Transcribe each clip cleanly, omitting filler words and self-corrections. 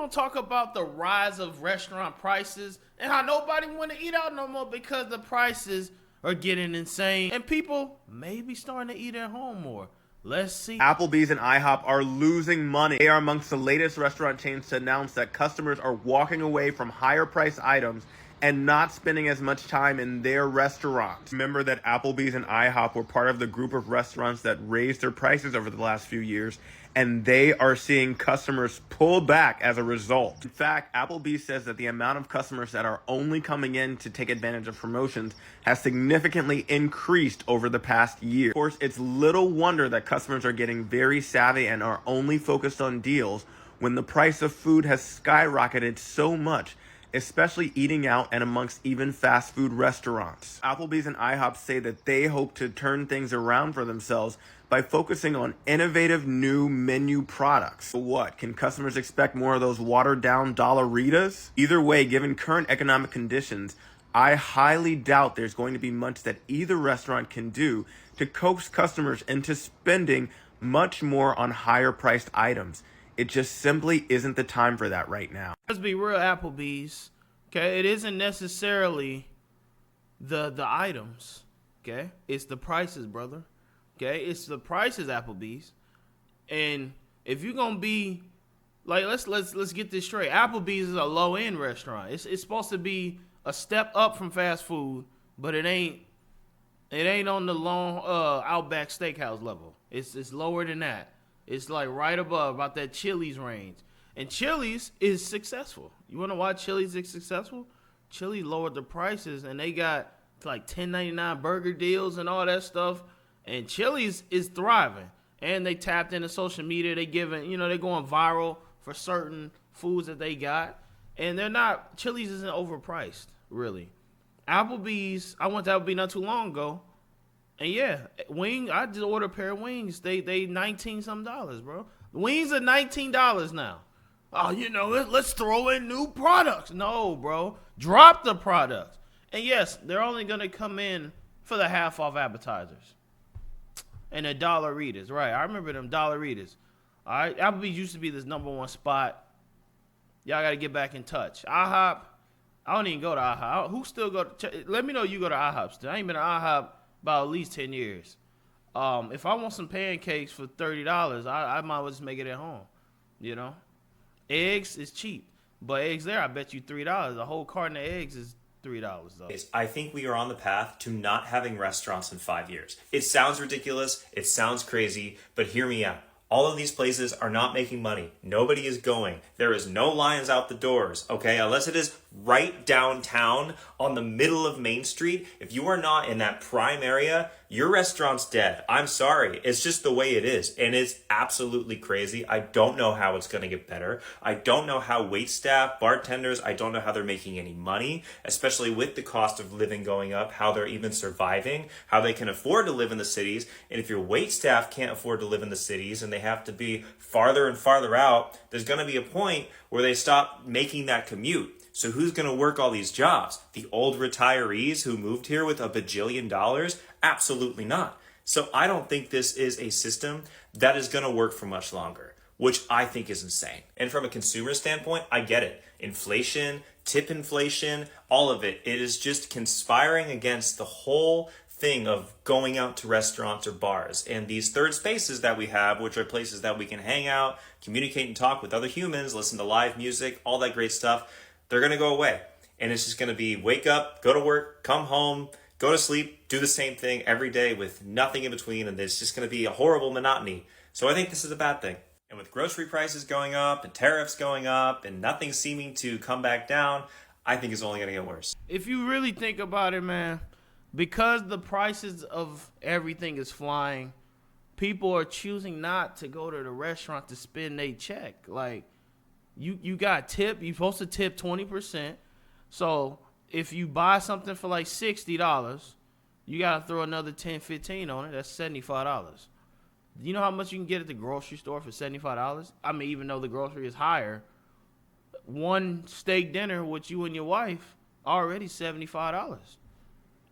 gonna talk about the rise of restaurant prices and how nobody want to eat out no more because the prices are getting insane and people may be starting to eat at home more. Let's see. Applebee's and IHOP are losing money. They are amongst the latest restaurant chains to announce that customers are walking away from higher priced items and not spending as much time in their restaurants. Remember that Applebee's and IHOP were part of the group of restaurants that raised their prices over the last few years, and they are seeing customers pull back as a result. In fact, Applebee's says that the amount of customers that are only coming in to take advantage of promotions has significantly increased over the past year. Of course, it's little wonder that customers are getting very savvy and are only focused on deals when the price of food has skyrocketed so much, especially eating out and amongst even fast food restaurants. Applebee's and IHOP say that they hope to turn things around for themselves by focusing on innovative new menu products. So what, can customers expect more of those watered down Dollaritas? Either way, given current economic conditions, I highly doubt there's going to be much that either restaurant can do to coax customers into spending much more on higher priced items. It just simply isn't the time for that right now. Let's be real, Applebee's. Okay, it isn't necessarily the items. Okay, it's the prices, brother. Okay, it's the prices, Applebee's. And if you're gonna be like, let's get this straight. Applebee's is a low end restaurant. It's supposed to be a step up from fast food, but it ain't on the long Outback Steakhouse level. It's lower than that. It's like right above, about that Chili's range. And Chili's is successful. You want to why Chili's is successful? Chili's lowered the prices, and they got like $10.99 burger deals and all that stuff. And Chili's is thriving. And they tapped into social media. They're going viral for certain foods that they got. And Chili's isn't overpriced, really. Applebee's, I went to Applebee's not too long ago. And yeah, I just ordered a pair of wings. They $19-something, bro. Wings are $19 now. Oh, let's throw in new products. No, bro. Drop the products. And yes, they're only going to come in for the half off appetizers. And the Dollaritas, right. I remember them Dollaritas. All right, Applebee's used to be this number one spot. Y'all got to get back in touch. IHOP, I don't even go to IHOP. Who still go to, let me know you go to IHOP still. I ain't been to IHOP about at least 10 years. If I want some pancakes for $30, I might as well just make it at home. Eggs is cheap, but eggs there, I bet you $3. A whole carton of eggs is $3 though. I think we are on the path to not having restaurants in 5 years. It sounds ridiculous. It sounds crazy, but hear me out. All of these places are not making money. Nobody is going. There is no lines out the doors, okay? Unless it is right downtown on the middle of Main Street. If you are not in that prime area, your restaurant's dead. I'm sorry. It's just the way it is. And it's absolutely crazy. I don't know how it's going to get better. I don't know how waitstaff, bartenders, I don't know how they're making any money, especially with the cost of living going up, how they're even surviving, how they can afford to live in the cities. And if your waitstaff can't afford to live in the cities and they have to be farther and farther out, there's going to be a point where they stop making that commute. So who's going to work all these jobs? The old retirees who moved here with $1 bajillion? Absolutely not. So I don't think this is a system that is going to work for much longer, which I think is insane. And from a consumer standpoint, I get it. Inflation, tip inflation, all of it. It is just conspiring against the whole thing of going out to restaurants or bars. And these third spaces that we have, which are places that we can hang out, communicate and talk with other humans, listen to live music, all that great stuff, they're going to go away. And it's just going to be wake up, go to work, come home, go to sleep, do the same thing every day with nothing in between. And there's just going to be a horrible monotony. So I think this is a bad thing. And with grocery prices going up and tariffs going up and nothing seeming to come back down, I think it's only going to get worse. If you really think about it, man, because the prices of everything is flying, people are choosing not to go to the restaurant to spend their check. Like, you got tip. You're supposed to tip 20%. So if you buy something for like $60, you got to throw another $10, $15 on it. That's $75. You know how much you can get at the grocery store for $75? I mean, even though the grocery is higher, one steak dinner with you and your wife already $75.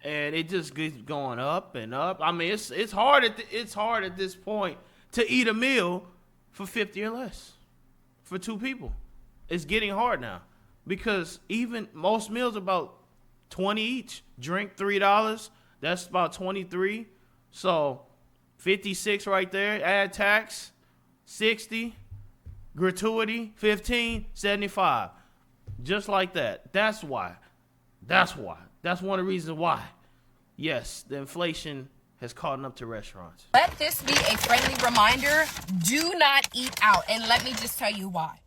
And it just keeps going up and up. I mean, it's hard at this point to eat a meal for $50 or less for two people. It's getting hard now because even most meals about 20 each. Drink $3. That's about 23. So 56 right there. Add tax, 60. Gratuity, 15, 75. Just like that. That's why. That's one of the reasons why. Yes, the inflation has caught up to restaurants. Let this be a friendly reminder. Do not eat out. And let me just tell you why.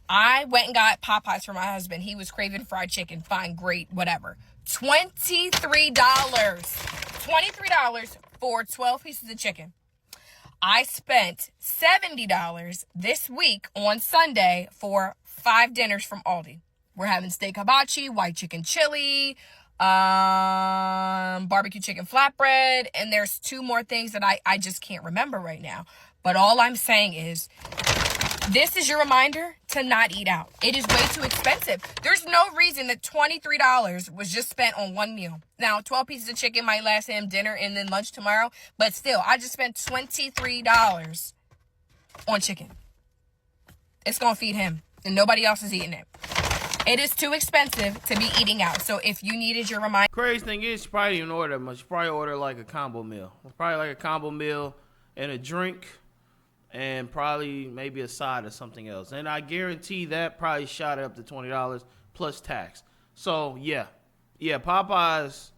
I went and got Popeyes for my husband. He was craving fried chicken. Fine, great, whatever. $23. $23 for 12 pieces of chicken. I spent $70 this week on Sunday for 5 dinners from Aldi. We're having steak hibachi, white chicken chili, barbecue chicken flatbread, and there's 2 more things that I just can't remember right now. But all I'm saying is, this is your reminder to not eat out. It is way too expensive. There's no reason that $23 was just spent on one meal. Now, 12 pieces of chicken might last him dinner and then lunch tomorrow, but still, I just spent $23 on chicken. It's going to feed him, and nobody else is eating it. It is too expensive to be eating out. So if you needed your reminder... Crazy thing is, you probably didn't order that much. You probably order like a combo meal. Probably like a combo meal and a drink and probably maybe a side or something else. And I guarantee that probably shot it up to $20 plus tax. So, yeah, Popeyes,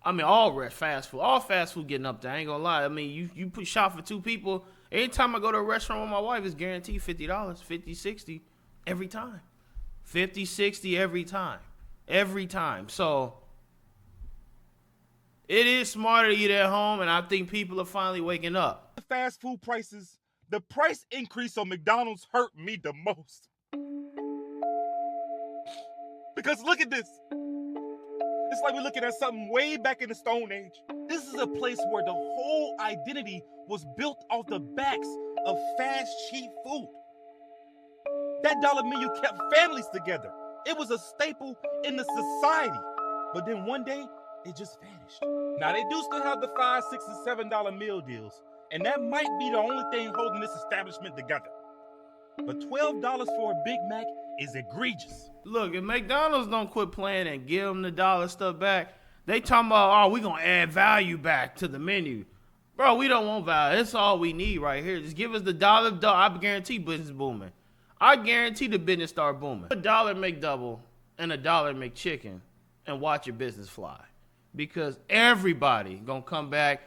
I mean, all fast food getting up there. I ain't gonna lie. I mean, you put shop for 2 people. Anytime I go to a restaurant with my wife, it's guaranteed $50, 50, 60 every time. 50, 60 every time. Every time. So, it is smarter to eat at home, and I think people are finally waking up. Fast food prices, the price increase on McDonald's hurt me the most. Because look at this. It's like we're looking at something way back in the Stone Age. This is a place where the whole identity was built off the backs of fast, cheap food. That dollar menu kept families together. It was a staple in the society. But then one day, it just vanished. Now, they do still have the $5, $6, and $7 meal deals. And that might be the only thing holding this establishment together. But $12 for a Big Mac is egregious. Look, if McDonald's don't quit playing and give them the dollar stuff back, they talking about, we going to add value back to the menu. Bro, we don't want value. That's all we need right here. Just give us the dollar. I guarantee business booming. I guarantee the business start booming. $1 McDouble and $1 McChicken and watch your business fly. Because everybody going to come back.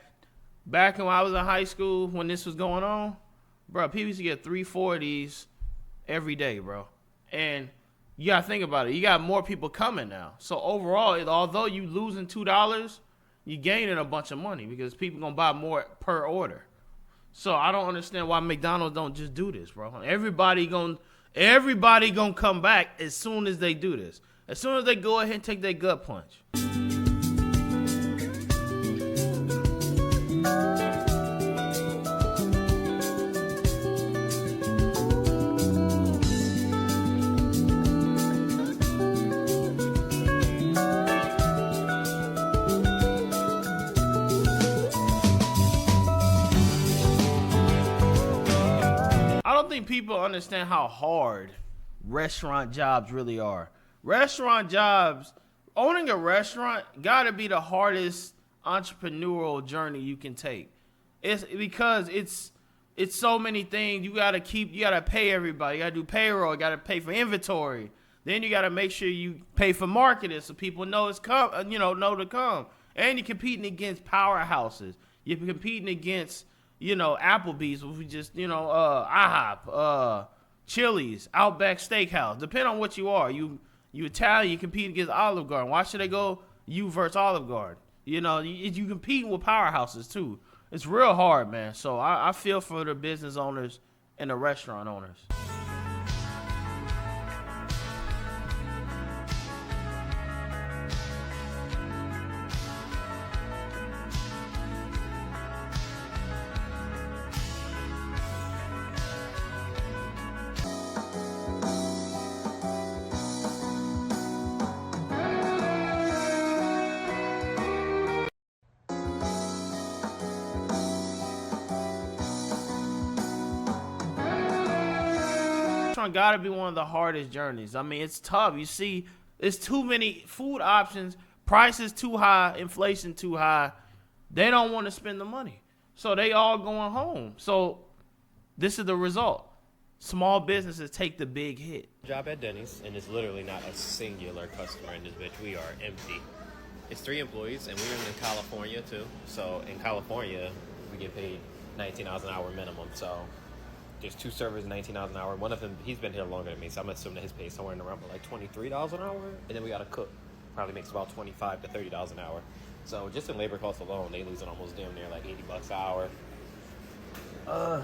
Back when I was in high school, when this was going on, bro, people used to get 3-4 of these every day, bro. And you got to think about it. You got more people coming now. So overall, although you losing $2, you gaining a bunch of money because people going to buy more per order. So I don't understand why McDonald's don't just do this, bro. Everybody gonna come back as soon as they do this. As soon as they go ahead and take their gut punch. I don't think people understand how hard restaurant jobs really are. Restaurant jobs, owning a restaurant gotta be the hardest entrepreneurial journey you can take. It's because it's so many things. You gotta pay everybody. You gotta do payroll. You gotta pay for inventory. Then you gotta make sure you pay for marketing so people know know to come. And you're competing against powerhouses. You're competing against Applebee's, IHOP, Chili's, Outback Steakhouse. Depending on what you are. You Italian, you compete against Olive Garden. Why should they go you versus Olive Garden? You competing with powerhouses too. It's real hard, man. So I feel for the business owners and the restaurant owners. restaurant gotta be one of the hardest journeys. I mean, it's tough. You see, there's too many food options, prices too high, inflation too high. They don't want to spend the money. So they all going home. So this is the result. Small businesses take the big hit. Job at Denny's, and it's literally not a singular customer in this bitch. We are empty. It's 3 employees, and we're in California too. So in California, we get paid $19 an hour minimum. So there's 2 servers, $19 an hour. One of them, he's been here longer than me, so I'm assuming that his pay is somewhere in around like $23 an hour. And then we got a cook, probably makes about $25 to $30 an hour. So just in labor costs alone, they losing almost damn near like $80 an hour.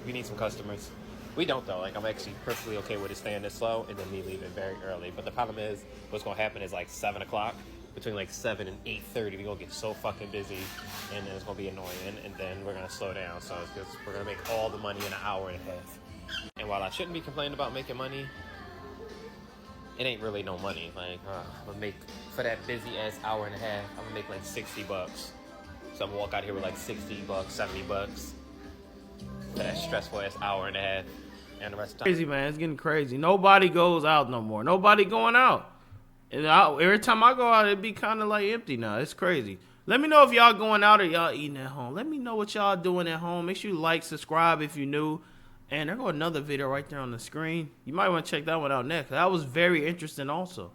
We need some customers. We don't though. Like, I'm actually perfectly okay with it staying this slow and then me leaving very early. But the problem is, what's gonna happen is like 7 o'clock. Between like 7 and 8:30, we're gonna get so fucking busy, and then it's gonna be annoying, and then we're gonna slow down. So it's just, we're gonna make all the money in an hour and a half. And while I shouldn't be complaining about making money, it ain't really no money. Like, I'm gonna make, for that busy ass hour and a half, I'm gonna make like $60. So I'm gonna walk out here with like $60, $70 for that stressful ass hour and a half, and the rest of the time. Crazy, man. It's getting crazy. Nobody goes out no more. Nobody going out. And every time I go out, it be kind of like empty now. It's crazy. Let me know if y'all going out or y'all eating at home. Let me know what y'all doing at home. Make sure you like, subscribe if you're new. And there go another video right there on the screen. You might want to check that one out next. That was very interesting also.